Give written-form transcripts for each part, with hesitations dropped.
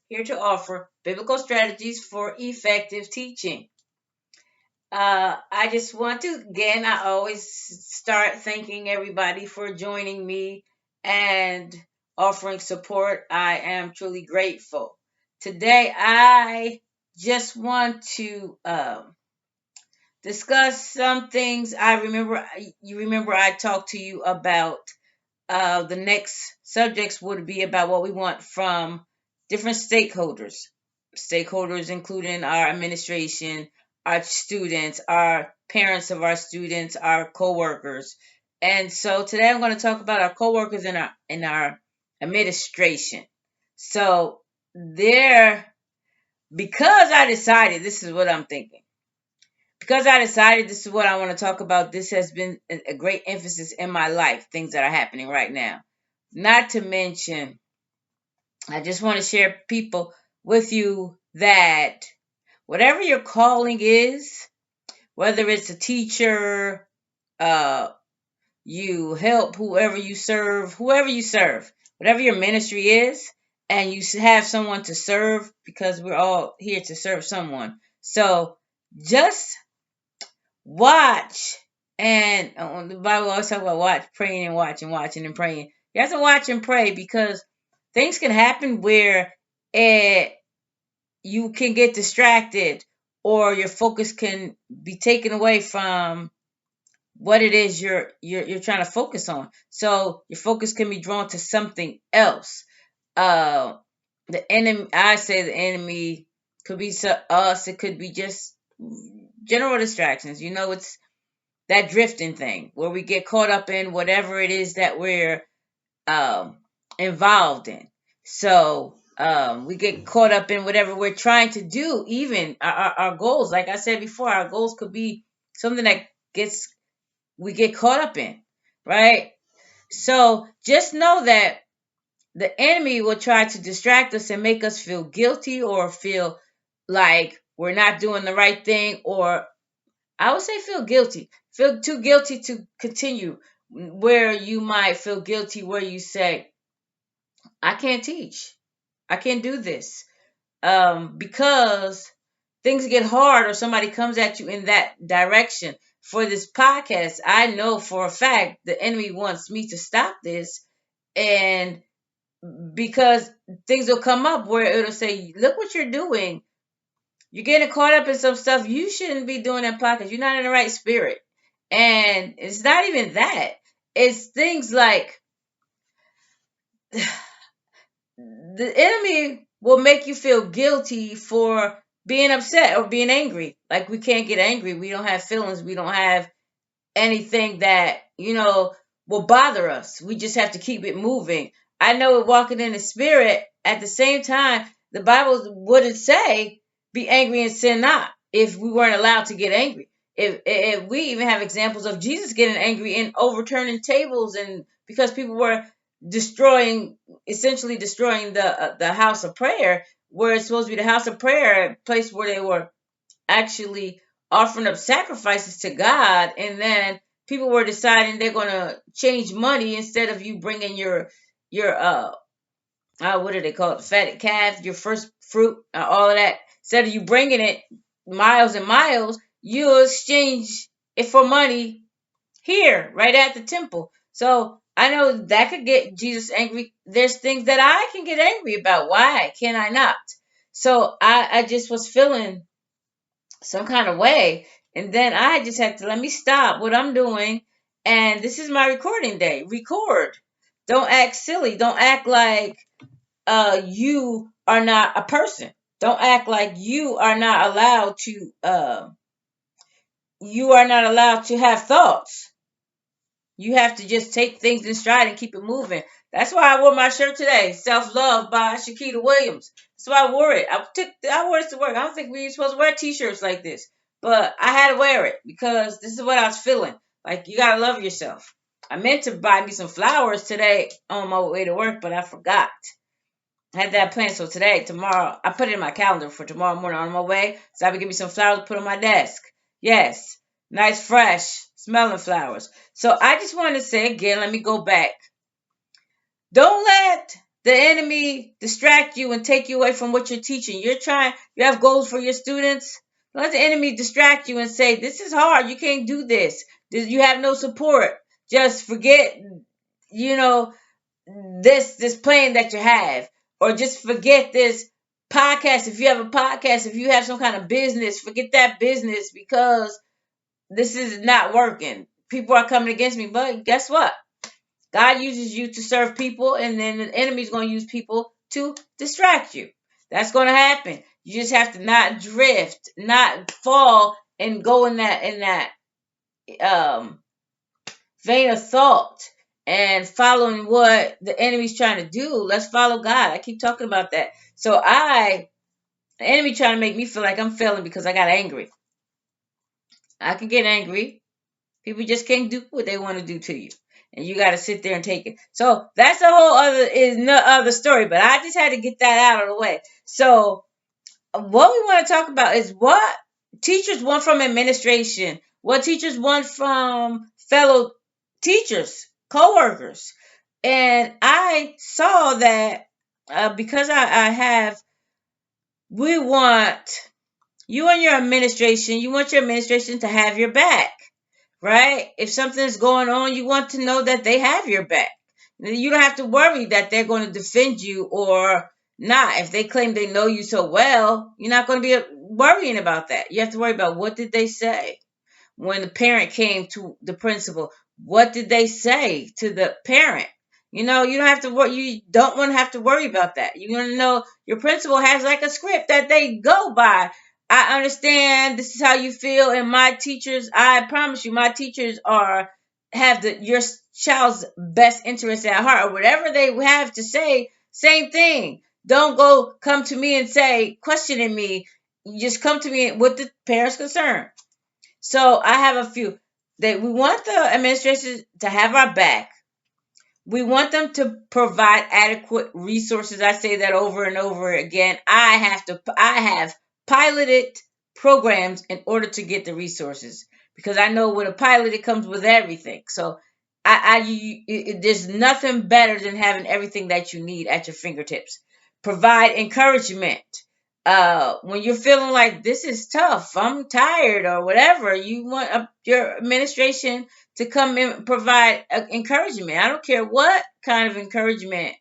here to offer biblical strategies for effective teaching. I just want to, again, I always start thanking everybody for joining me and offering support. I am truly grateful. Today, I just want to discuss some things. You remember I talked to you about the next subjects would be about what we want from different stakeholders including our administration, our students, our parents of our students, our coworkers. And so today I'm going to talk about our coworkers in our administration. So there, because I decided, this is what I'm thinking, because I decided this is what I want to talk about. This has been a great emphasis in my life, things that are happening right now. Not to mention, I just want to share people with you that whatever your calling is, whether it's a teacher, uh, you help whoever you serve, whatever your ministry is, and you have someone to serve, because we're all here to serve someone. So just watch. And the Bible always talks about watch, praying and watching, watching and praying. You have to watch and pray, because things can happen where eh, you can get distracted, or your focus can be taken away from what it is you're trying to focus on. So your focus can be drawn to something else. Uh, the enemy, I say the enemy could be us. It could be just general distractions. It's that drifting thing where we get caught up in whatever it is that we're um, involved in. So we get caught up in whatever we're trying to do, even our goals. Like I said before, our goals could be something that gets we get caught up in, right? So just know that the enemy will try to distract us and make us feel guilty, or feel like we're not doing the right thing, or I would say feel guilty. Feel too guilty to continue. Where you might feel guilty, where you say, I can't teach. I can't do this. Because things get hard, or somebody comes at you in that direction. For this podcast, I know for a fact the enemy wants me to stop this. And because things will come up where it'll say, look what you're doing. You're getting caught up in some stuff you shouldn't be doing in podcast. You're not in the right spirit. And it's not even that. It's things like the enemy will make you feel guilty for being upset or being angry. Like, we can't get angry. We don't have feelings. We don't have anything that, will bother us. We just have to keep it moving. I know it walking in the spirit. At the same time, the Bible wouldn't say be angry and sin not if we weren't allowed to get angry. If we even have examples of Jesus getting angry and overturning tables, and because people were essentially destroying the house of prayer, where it's supposed to be the house of prayer, a place where they were actually offering up sacrifices to God, and then people were deciding they're going to change money instead of you bringing your what do they call it, fatted calf, your first fruit, all of that. Instead of you bringing it miles and miles, you exchange it for money here, right at the temple. So I know that could get Jesus angry. There's things that I can get angry about. Why can I not? So I just was feeling some kind of way. And then I just had to let me stop what I'm doing. And this is my recording day. Record. Don't act silly. Don't act like you are not a person. Don't act like you are not allowed to have thoughts. You have to just take things in stride and keep it moving. That's why I wore my shirt today. Self Love by Shakita Williams. That's why I wore it. I wore it to work. I don't think we were supposed to wear t-shirts like this. But I had to wear it because this is what I was feeling. Like, you gotta love yourself. I meant to buy me some flowers today on my way to work, but I forgot. I had that planned. So tomorrow, I put it in my calendar for tomorrow morning on my way. So I would give me some flowers to put on my desk. Yes, nice, fresh, smelling flowers. So I just want to say again, let me go back. Don't let the enemy distract you and take you away from what you're teaching. You have goals for your students. Don't let the enemy distract you and say, this is hard. You can't do this. You have no support. Just forget, you know, this plan that you have, or just forget this podcast. If you have a podcast, if you have some kind of business, forget that business because this is not working. People are coming against me, but guess what? God uses you to serve people, and then the enemy's going to use people to distract you. That's going to happen. You just have to not drift, not fall, and go in that um, vein of thought and following what the enemy's trying to do. Let's follow God. I keep talking about that. So the enemy trying to make me feel like I'm failing because I got angry. I can get angry. People just can't do what they want to do to you. And you got to sit there and take it. So that's a whole other story. But I just had to get that out of the way. So what we want to talk about is what teachers want from administration, what teachers want from fellow teachers, coworkers. And I saw that because I have, we want you and your administration, you want your administration to have your back, right? If something's going on, you want to know that they have your back. You don't have to worry that they're going to defend you or not. If they claim they know you so well, you're not going to be worrying about that. You have to worry about what did they say when the parent came to the principal. What did they say to the parent? You know, you don't have to worry. You don't want to have to worry about that. You want to know your principal has like a script that they go by. I understand this is how you feel, and my teachers, I promise you, my teachers have your child's best interest at heart, or whatever they have to say. Same thing. Don't come to me and say questioning me. You just come to me with the parent's concern. So I have a few that we want the administration to have our back. We want them to provide adequate resources. I say that over and over again. I have piloted programs in order to get the resources because I know with a pilot it comes with everything. So there's nothing better than having everything that you need at your fingertips. Provide encouragement. When you're feeling like this is tough, I'm tired or whatever, you want your administration to come in and provide encouragement. I don't care what kind of encouragement.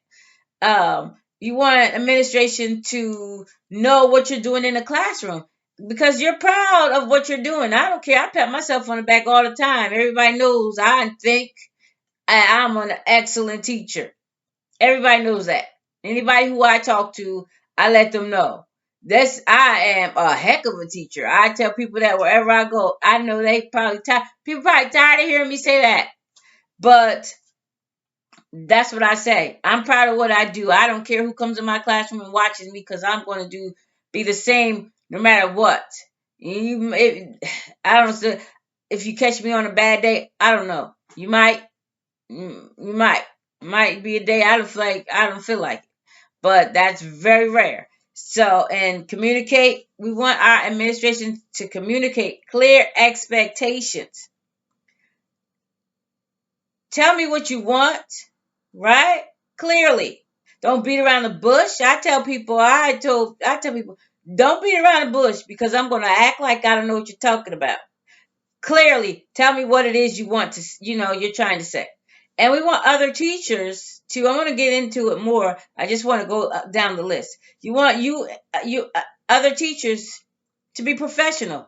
You want administration to know what you're doing in the classroom because you're proud of what you're doing. I don't care. I pat myself on the back all the time. Everybody knows I think I'm an excellent teacher. Everybody knows that. Anybody who I talk to, I let them know. I am a heck of a teacher. I tell people that wherever I go. I know they probably tired. People probably tired of hearing me say that. But that's what I say. I'm proud of what I do. I don't care who comes in my classroom and watches me because I'm going to be the same no matter what. I don't know. If you catch me on a bad day, I don't know. You might. You might be a day I don't feel like it, but that's very rare. So, and communicate. We want our administration to communicate clear expectations. Tell me what you want, right? Clearly. Don't beat around the bush. I tell people, don't beat around the bush because I'm going to act like I don't know what you're talking about. Clearly, tell me what it is you want to, you're trying to say. And we want other teachers to, I want to get into it more. I just want to go down the list. You want other teachers to be professional.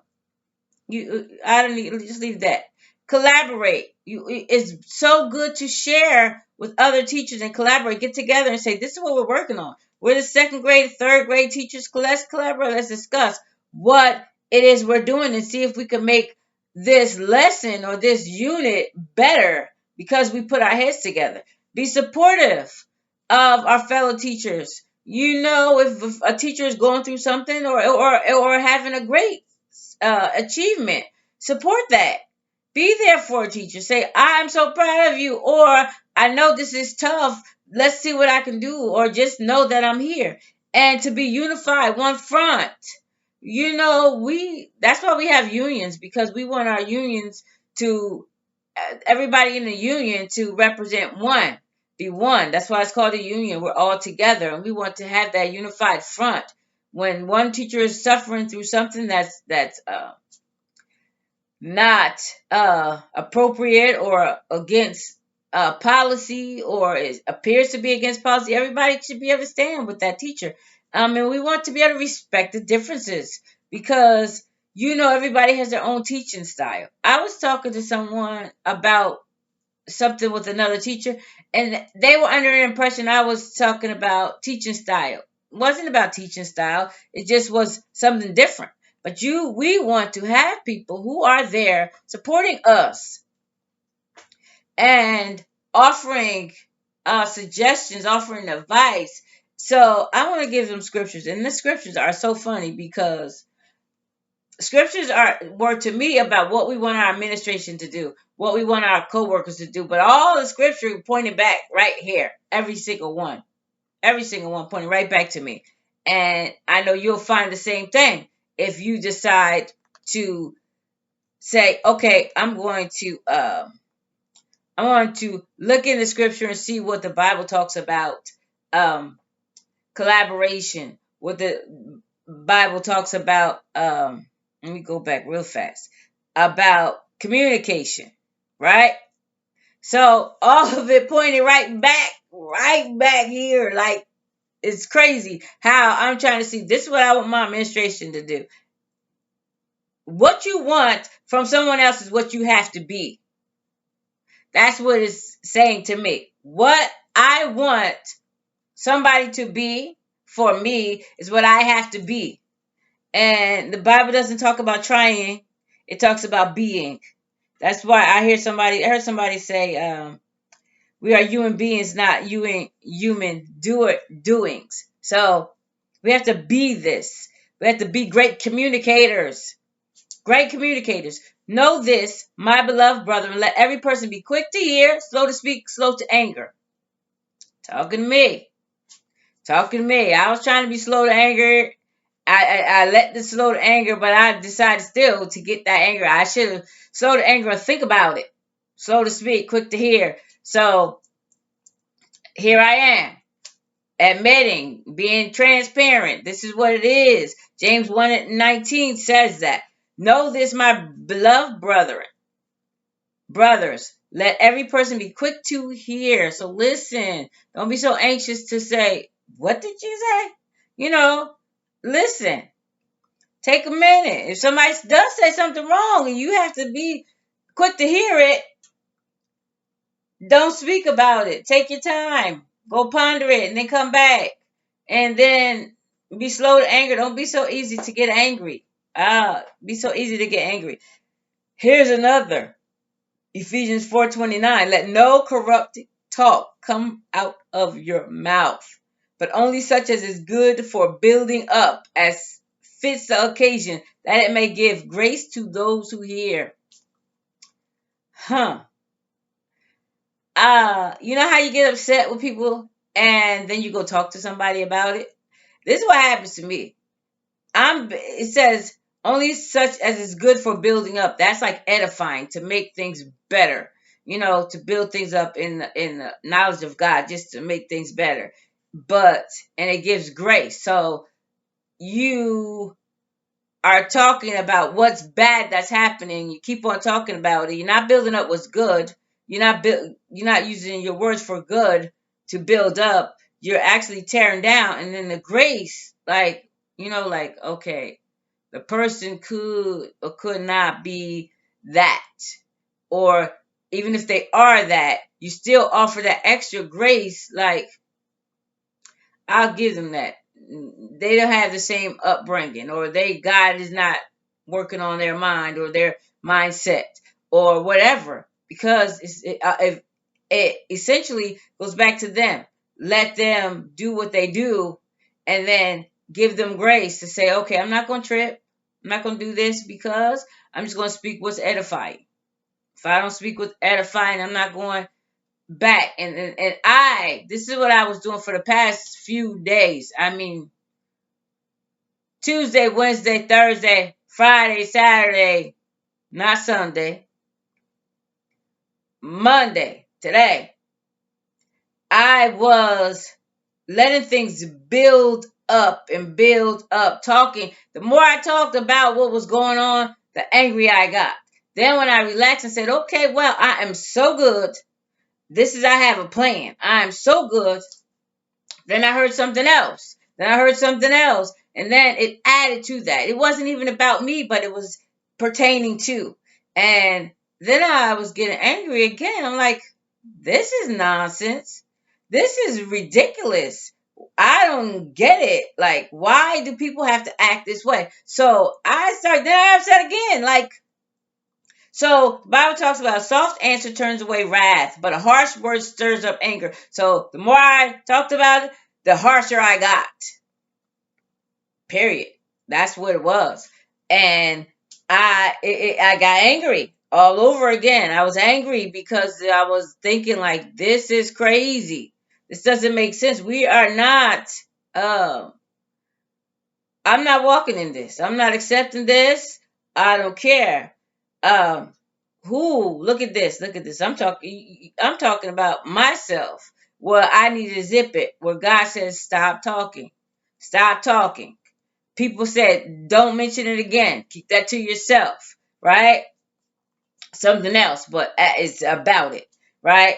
I don't need, just leave that. Collaborate. It's so good to share with other teachers and collaborate. Get together and say, this is what we're working on. We're the second grade, third grade teachers. Let's collaborate. Let's discuss what it is we're doing and see if we can make this lesson or this unit better because we put our heads together. Be supportive of our fellow teachers. If a teacher is going through something or having a great achievement, support that. Be there for a teacher. Say, I'm so proud of you, or I know this is tough. Let's see what I can do, or just know that I'm here. And to be unified, one front. That's why we have unions, because we want our unions to, everybody in the union to represent one. be one. That's why it's called a union. We're all together, and we want to have that unified front. When one teacher is suffering through something that's not appropriate or against policy, or it appears to be against policy, everybody should be able to stand with that teacher. And we want to be able to respect the differences, because everybody has their own teaching style. I was talking to someone about something with another teacher, and they were under the impression I was talking about teaching style. It wasn't about teaching style. It just was something different. But we want to have people who are there supporting us and offering suggestions, offering advice. So I want to give them scriptures, and the scriptures are so funny, because scriptures were to me about what we want our administration to do, what we want our coworkers to do, but all the scripture pointed back right here, every single one pointing right back to me. And I know you'll find the same thing if you decide to say, okay, I want to look in the scripture and see what the Bible talks about collaboration, what the Bible talks about. Let me go back real fast, about communication, right? So all of it pointed right back here. Like, it's crazy how I'm trying to see. This is what I want my administration to do. What you want from someone else is what you have to be. That's what it's saying to me. What I want somebody to be for me is what I have to be. And the Bible doesn't talk about trying, it talks about being. That's why I heard somebody say, we are human beings, not human doings. So we have to be this. We have to be great communicators. Great communicators. Know this, my beloved brethren, let every person be quick to hear, slow to speak, slow to anger. Talking to me. Talking to me. I was trying to be slow to anger. I let the slow to anger, but I decided still to get that anger. I should have slow to anger and think about it. Slow to speak, quick to hear. So here I am, admitting, being transparent. This is what it is. James 1:19 says that. Know this, my beloved brothers, let every person be quick to hear. So listen. Don't be so anxious to say, what did you say? Listen. Take a minute. If somebody does say something wrong and you have to be quick to hear it, don't speak about it. Take your time. Go ponder it and then come back. And then be slow to anger. Don't be so easy to get angry. Be so easy to get angry. Here's another. Ephesians 4:29. Let no corrupt talk come out of your mouth, but only such as is good for building up, as fits the occasion, that it may give grace to those who hear. You know how you get upset with people and then you go talk to somebody about it? This is what happens to me. It says only such as is good for building up. That's like edifying, to make things better. To build things up in the knowledge of God, just to make things better. And it gives grace. So you are talking about what's bad that's happening. You keep on talking about it. You're not building up what's good. You're not using your words for good to build up. You're actually tearing down. And then the grace, like, okay, the person could or could not be that. Or even if they are that, you still offer that extra grace. Like, I'll give them that. They don't have the same upbringing, or God is not working on their mind or their mindset or whatever, because it essentially goes back to them. Let them do what they do, and then give them grace to say, okay, I'm not going to trip. I'm not going to do this, because I'm just going to speak what's edifying. If I don't speak what's edifying, I'm not going back. And this is what I was doing for the past few days. I mean, Tuesday, Wednesday, Thursday, Friday, Saturday, not Sunday, Monday, today. I was letting things build up and build up, talking. The more I talked about what was going on, the angrier I got. Then when I relaxed and said, okay, well, I am so good. I have a plan. I am so good. Then I heard something else. Then I heard something else. And then it added to that. It wasn't even about me, but it was pertaining to. And then I was getting angry again. I'm like, this is nonsense. This is ridiculous. I don't get it. Like, why do people have to act this way? So then I upset again. Like, so the Bible talks about a soft answer turns away wrath, but a harsh word stirs up anger. So the more I talked about it, the harsher I got. Period. That's what it was. And I got angry all over again. I was angry because I was thinking like, this is crazy. This doesn't make sense. We are not. Um, I'm not walking in this. I'm not accepting this. I don't care. Um, who? Look at this. Look at this. I'm talking. I'm talking about myself. Well, I need to zip it. Where God says, stop talking. Stop talking. People said, don't mention it again. Keep that to yourself, right? Something else, but it's about it, right?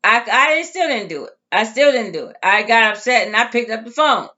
I still didn't do it. I still didn't do it. I got upset and I picked up the phone.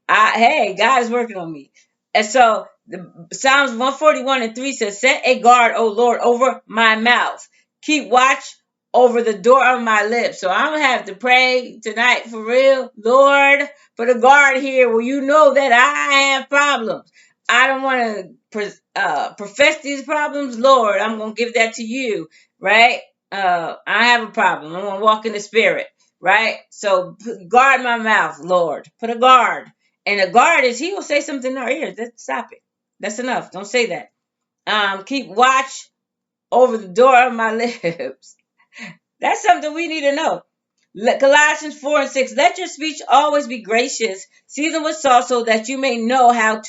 Hey, God is working on me. And so the Psalms 141:3 says, set a guard, O Lord, over my mouth. Keep watch over the door of my lips. So I'm gonna have to pray tonight for real. Lord, for the guard here, well, you know that I have problems. I don't want to profess these problems. Lord, I'm gonna give that to you, right? I have a problem. I'm gonna walk in the spirit, right? So guard my mouth, Lord. Put a guard. And a guard is he will say something in our ears. Stop it. That's enough. Don't say that. Keep watch over the door of my lips. That's something we need to know. Colossians 4:6. Let your speech always be gracious, seasoned with salt, so that you may know how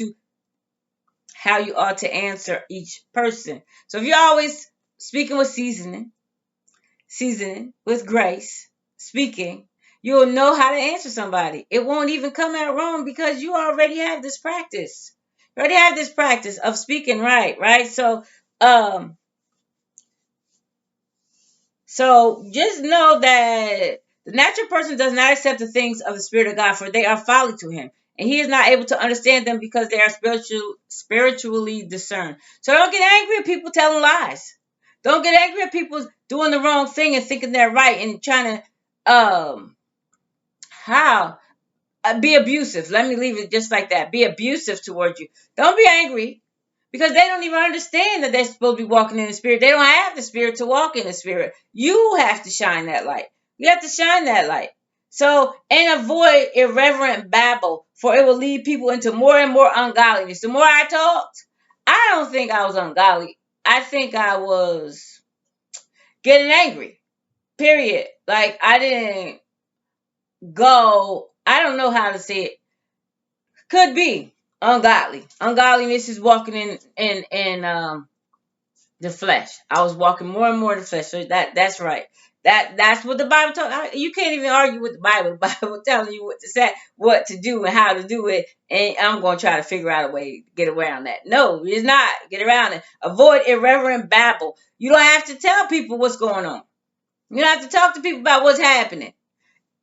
you ought to answer each person. So if you're always speaking with seasoning with grace, speaking, you'll know how to answer somebody. It won't even come out wrong because you already have this practice. You already have this practice of speaking right, right? Um, so just know that the natural person does not accept the things of the Spirit of God, for they are folly to him, and he is not able to understand them because they are spiritually discerned. So don't get angry at people telling lies. Don't get angry at people doing the wrong thing and thinking they're right and trying to how be abusive. Let me leave it just like that. Be abusive towards you. Don't be angry because they don't even understand that they're supposed to be walking in the spirit. They don't have the spirit to walk in the spirit. You have to shine that light. You have to shine that light. So, and avoid irreverent babble, for it will lead people into more and more ungodliness. The more I talked, I don't think I was ungodly. I think I was getting angry. Period. Like I didn't go. I don't know how to say it. Could be ungodly. Ungodliness is walking in the flesh. I was walking more and more in the flesh. So that's right. That's what the Bible talks. You can't even argue with the Bible. The Bible telling you what to say, what to do, and how to do it. And I'm going to try to figure out a way to get around that. No, it's not. Get around it. Avoid irreverent babble. You don't have to tell people what's going on. You don't have to talk to people about what's happening.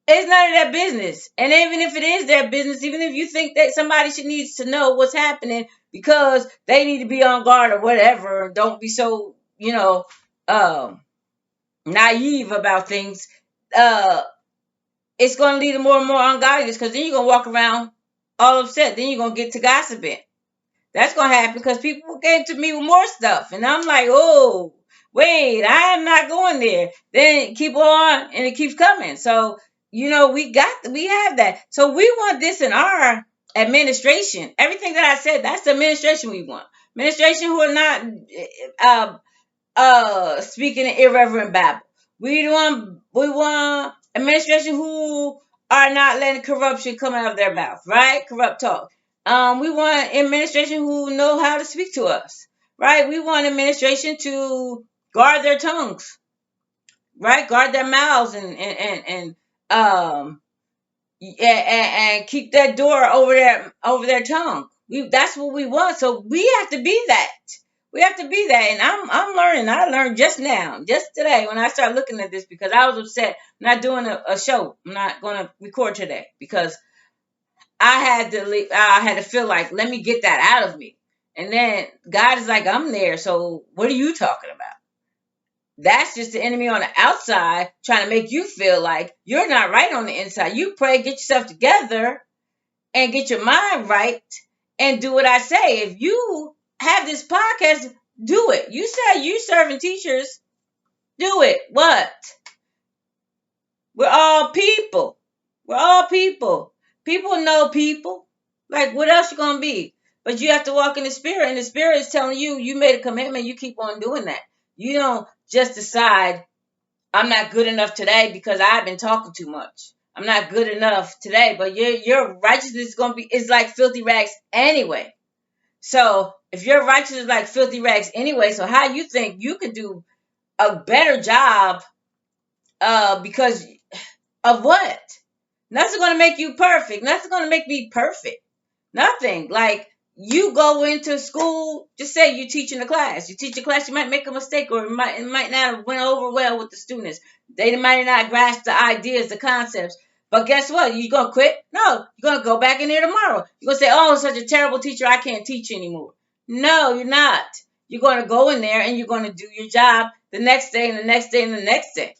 It's none of their business. And even if it is their business, even if you think that somebody should needs to know what's happening because they need to be on guard or whatever, don't be so, um, naive about things. Uh, it's going to lead to more and more ungodliness because then you're going to walk around all upset. Then you're going to get to gossiping. That's going to happen because people came to me with more stuff. And I'm like, oh, wait, I am not going there. Then keep on and it keeps coming. So, we have that. So we want this in our administration. Everything that I said, that's the administration we want. Administration who are not speaking in irreverent babble. We want administration who are not letting corruption come out of their mouth, right? Corrupt talk. We want administration who know how to speak to us, right? We want administration to guard their tongues. right? Guard their mouths and um and keep that door over their tongue. That's what we want. So we have to be that. We have to be that. And I'm learning. I learned just now, just today, when I started looking at this, because I was upset. I'm not doing a show. I'm not going to record today because I had to leave. I had to feel like, let me get that out of me. And then God is like, I'm there. So what are you talking about? That's just the enemy on the outside trying to make you feel like you're not right on the inside. You pray, get yourself together, and get your mind right, and do what I say. If you have this podcast, do it. You say you serving teachers, do it. What? We're all people. We're all people. People know people. Like, what else you gonna be? But you have to walk in the spirit, and the spirit is telling you, you made a commitment, you keep on doing that. You don't just decide, I'm not good enough today because I've been talking too much. I'm not good enough today, but your righteousness is gonna be, is like filthy rags anyway. So if your righteousness is like filthy rags anyway, so how you think you could do a better job because of what? Nothing's gonna make you perfect. Nothing's gonna make me perfect. Nothing. Like, you go into school, just say you teaching a class. You teach a class, you might make a mistake, or it might not have went over well with the students. They might not grasp the ideas, the concepts. But guess what? You gonna quit? No, you're gonna go back in there tomorrow. You're gonna say, "Oh, I'm such a terrible teacher, I can't teach anymore." No, you're not. You're gonna go in there and you're gonna do your job the next day and the next day and the next day.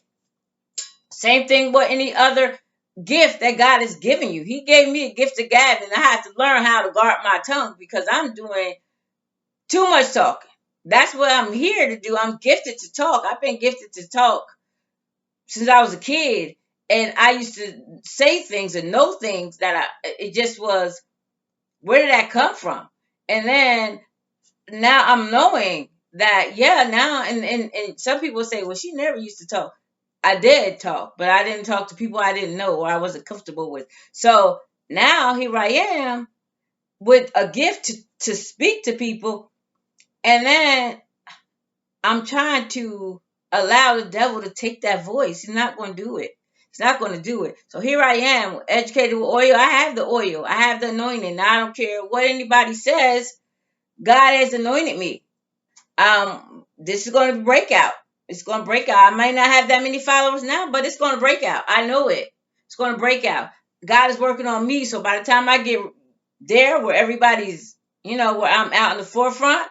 Same thing with any other gift that God has given you. He gave me a gift to gab, and I had to learn how to guard my tongue because I'm doing too much talking. That's what I'm here to do. I'm gifted to talk. I've been gifted to talk since I was a kid. And I used to say things and know things that it just was, where did that come from? And then now I'm knowing that, yeah, now, and some people say, well, she never used to talk. I did talk, but I didn't talk to people I didn't know or I wasn't comfortable with. So now here I am with a gift to speak to people, and then I'm trying to allow the devil to take that voice. He's not going to do it. He's not going to do it. So here I am, educated with oil. I have the oil. I have the anointing. Now I don't care what anybody says. God has anointed me. This is going to break out. It's going to break out. I might not have that many followers now, but it's going to break out. I know it. It's going to break out. God is working on me. So by the time I get there where everybody's, where I'm out in the forefront,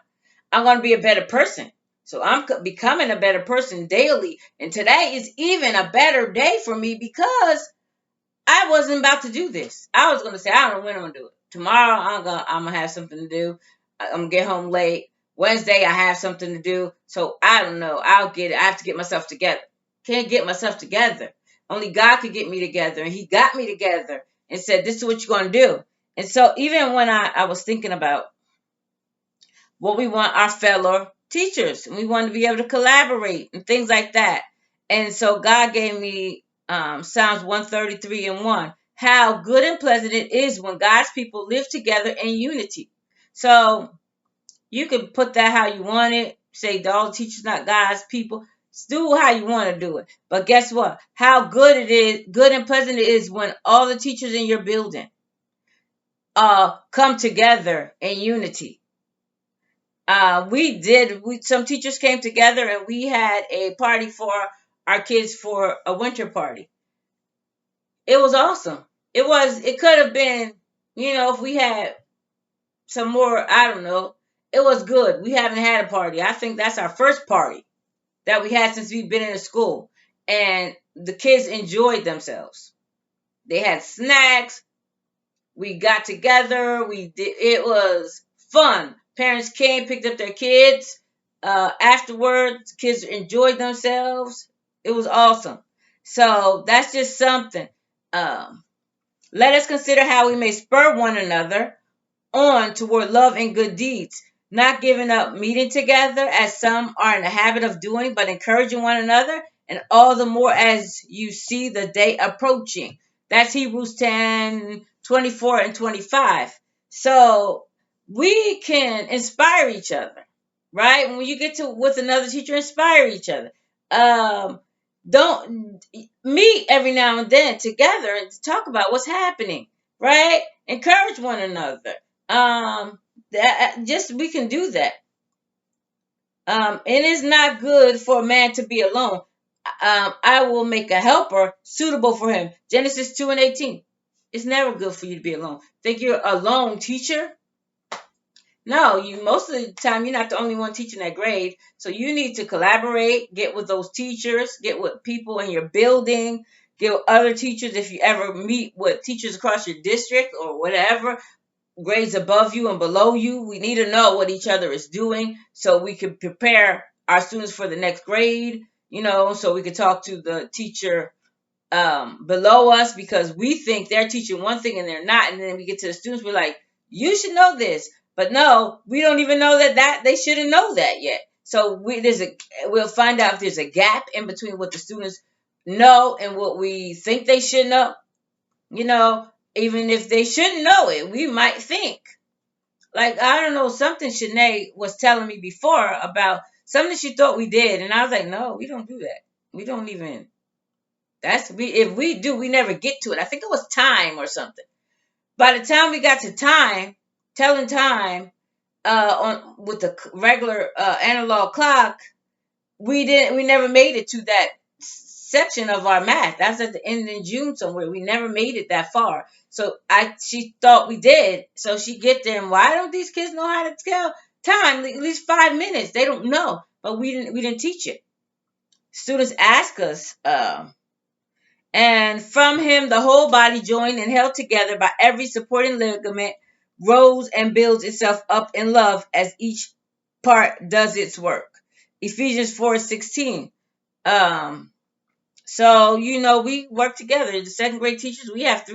I'm going to be a better person. So I'm becoming a better person daily. And today is even a better day for me because I wasn't about to do this. I was going to say, I don't know when I'm going to do it. Tomorrow, I'm gonna have something to do. I'm going to get home late. Wednesday, I have something to do. So I don't know. I'll get it. I have to get myself together. Can't get myself together. Only God could get me together. And He got me together and said, this is what you're going to do. And so even when I was thinking about what we want our fellow teachers, and we want to be able to collaborate and things like that. And so God gave me Psalms 133 and 1. How good and pleasant it is when God's people live together in unity. So you can put that how you want it. Say all the teachers not God's people. Do how you want to do it. But guess what? How good it is, good and pleasant it is when all the teachers in your building come together in unity. Some teachers came together and we had a party for our kids for a winter party. It was awesome. It could have been, if we had some more, I don't know. It was good. We haven't had a party. I think that's our first party that we had since we've been in the school. And the kids enjoyed themselves. They had snacks. We got together. It was fun. Parents came, picked up their kids. Afterwards, kids enjoyed themselves. It was awesome. So that's just something. Um, Let us consider how we may spur one another on toward love and good deeds, not giving up meeting together as some are in the habit of doing, but encouraging one another, and all the more as you see the day approaching. That's Hebrews 10:24 and 25. So we can inspire each other, right? When you get to with another teacher, inspire each other. don't meet every now and then together and talk about what's happening, right? Encourage one another. That just we can do that. It is not good for a man to be alone. I will make a helper suitable for him. Genesis 2 and 18. It's never good for you to be alone. Think you're a lone teacher? No, you most of the time you're not the only one teaching that grade. So you need to collaborate, get with those teachers, get with people in your building, get with other teachers if you ever meet with teachers across your district or whatever, grades above you and below you. We need to know what each other is doing so we can prepare our students for the next grade, so we can talk to the teacher below us because we think they're teaching one thing and they're not. And then we get to the students, we're like, you should know this. But no, we don't even know that they shouldn't know that yet. So we'll find out if there's a gap in between what the students know and what we think they should know. You know, even if they shouldn't know it, we might think. Like, I don't know, something Shanae was telling me before about something she thought we did. And I was like, no, we don't do that. We don't even if we do, we never get to it. I think it was time or something. By the time we got to time, telling time on with the regular analog clock, we never made it to that section of our math. That's at the end in June somewhere. We never made it that far. So she thought we did. So she get there, and why don't these kids know how to tell time? At least 5 minutes. They don't know, but we didn't teach it. Students ask us. And from him, the whole body, joined and held together by every supporting ligament, grows and builds itself up in love as each part does its work. Ephesians 4:16. Um, so, we work together. The second grade teachers, we have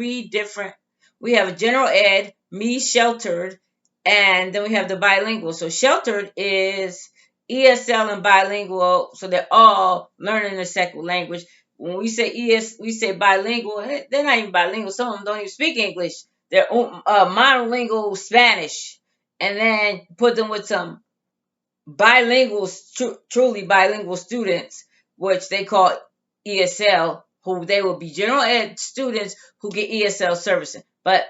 we have a general ed, me, sheltered, and then we have the bilingual. So sheltered is ESL and bilingual, so they're all learning a second language. When we say we say bilingual, they're not even bilingual. Some of them don't even speak English. They're monolingual Spanish. And then put them with some bilingual, truly bilingual students, which they call ESL, who they will be general ed students who get ESL servicing. But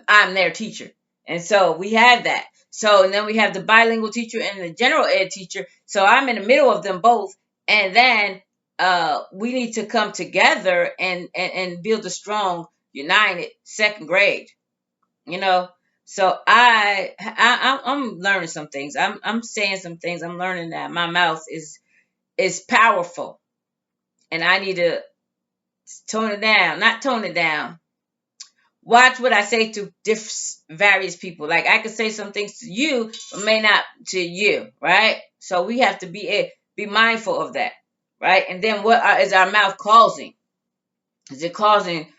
I'm their teacher. And so we have that. So, and then we have the bilingual teacher and the general ed teacher. So I'm in the middle of them both. And then we need to come together and build a strong, united second grade, you know. So I'm learning some things. I'm saying some things. I'm learning that my mouth is powerful, and I need to tone it down. Not tone it down. Watch what I say to various people. Like I could say some things to you, but may not to you, right? So we have to be mindful of that, right? And then what is our mouth causing? Is it causing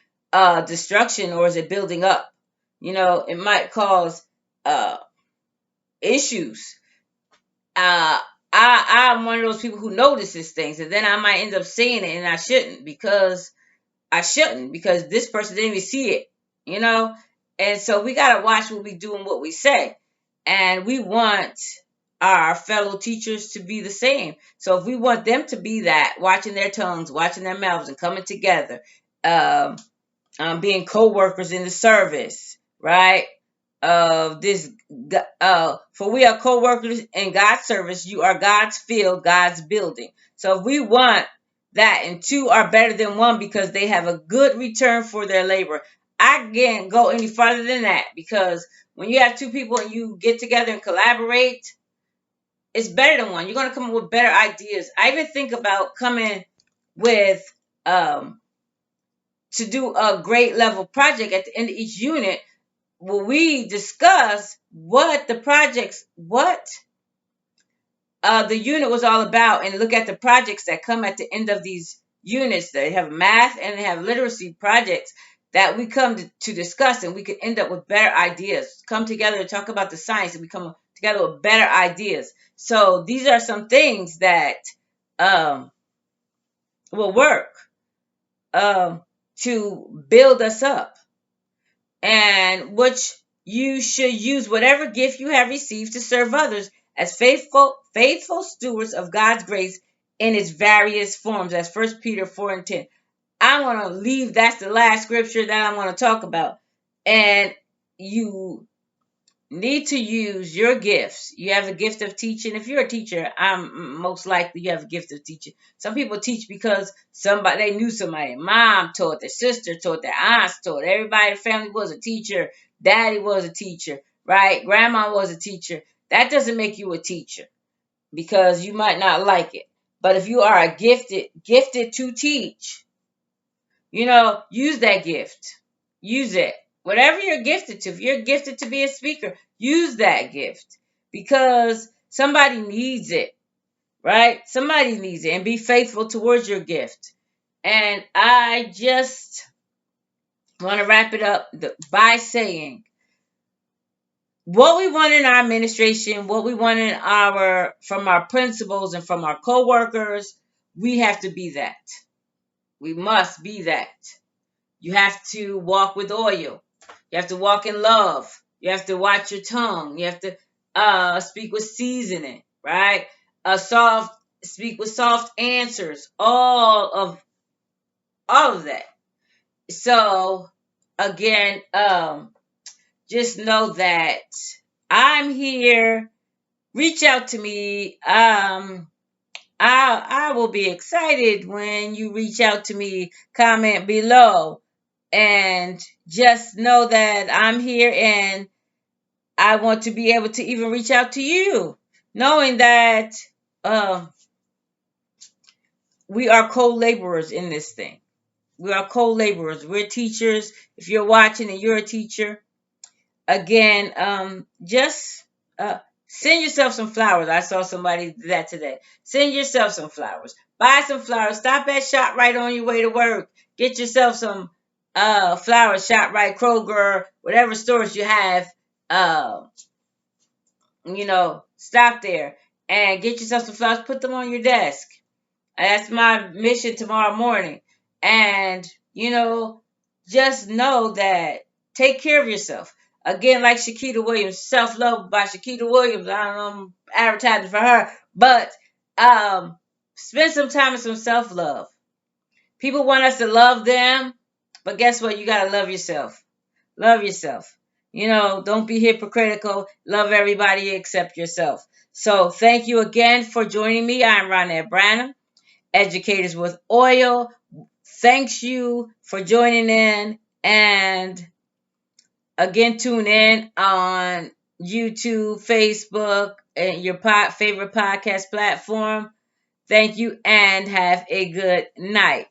destruction or is it building up? It might cause uh, issues. I'm one of those people who notices things, and then I might end up saying it, and I shouldn't because this person didn't even see it, you know. And so we gotta watch what we do and what we say, and we want our fellow teachers to be the same. So if we want them to be that, watching their tongues, watching their mouths, and coming together, um, being co-workers in the service, right? Of this, for we are co-workers in God's service. You are God's field, God's building. So if we want that, and two are better than one because they have a good return for their labor. I can't go any farther than that, because when you have two people and you get together and collaborate, it's better than one. You're going to come up with better ideas. I even think about coming with to do a grade level project at the end of each unit. Will we discuss what the unit was all about, and look at the projects that come at the end of these units? They have math and they have literacy projects that we come to discuss, and we can end up with better ideas. Come together and talk about the science, and we come together with better ideas. So these are some things that will work to build us up, and which you should use whatever gift you have received to serve others as faithful stewards of God's grace in its various forms. That's First Peter 4 and 10. I want to leave, that's the last scripture that I want to talk about. And you need to use your gifts. You have a gift of teaching. If you're a teacher, I'm most likely you have a gift of teaching. Some people teach because somebody, they knew somebody. Mom taught, their sister taught, their aunts taught. Everybody in the family was a teacher. Daddy was a teacher, right? Grandma was a teacher. That doesn't make you a teacher because you might not like it. But if you are a gifted to teach, use that gift. Use it. Whatever you're gifted to. If you're gifted to be a speaker, use that gift because somebody needs it, right? Somebody needs it, and be faithful towards your gift. And I just want to wrap it up by saying what we want in our administration, what we want from our principals and from our coworkers, we have to be that. We must be that. You have to walk with oil. You have to walk in love. You have to watch your tongue. You have to speak with seasoning, right? Speak with soft answers. All of that. So again, just know that I'm here. Reach out to me. I will be excited when you reach out to me. Comment below. And just know that I'm here and I want to be able to even reach out to you, knowing that uh, we are co-laborers in this thing. We are co-laborers. We're teachers. If you're watching and you're a teacher, again, just send yourself some flowers. I saw somebody do that today. Send yourself some flowers. Buy some flowers. Stop at ShopRite on your way to work. Get yourself some flowers. ShopRite, Kroger, whatever stores you have. Uh, stop there and get yourself some flowers. Put them on your desk. That's my mission tomorrow morning. And, just know that take care of yourself. Again, like Shakita Williams, Self Love by Shakita Williams. I don't know, I'm advertising for her. But spend some time with some self love. People want us to love them, but guess what? You got to love yourself. Love yourself. Don't be hypocritical. Love everybody except yourself. So thank you again for joining me. I'm Ronette Branham, Educators with Oil. Thanks you for joining in. And again, tune in on YouTube, Facebook, and your favorite podcast platform. Thank you and have a good night.